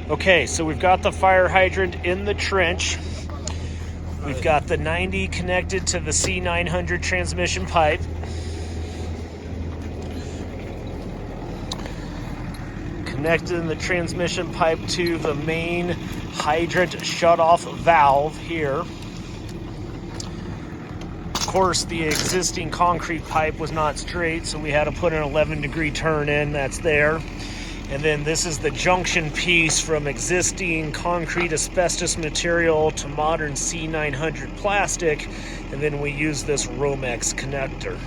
Okay, so we've got the fire hydrant in the trench. We've got the 90 connected to the C900 transmission pipe. Connected in the transmission pipe to the main hydrant shutoff valve here. Of course, the existing concrete pipe was not straight, so we had to put an 11-degree turn in. That's there. And then this is the junction piece from existing concrete asbestos material to modern C900 plastic. And then we use this Romex connector.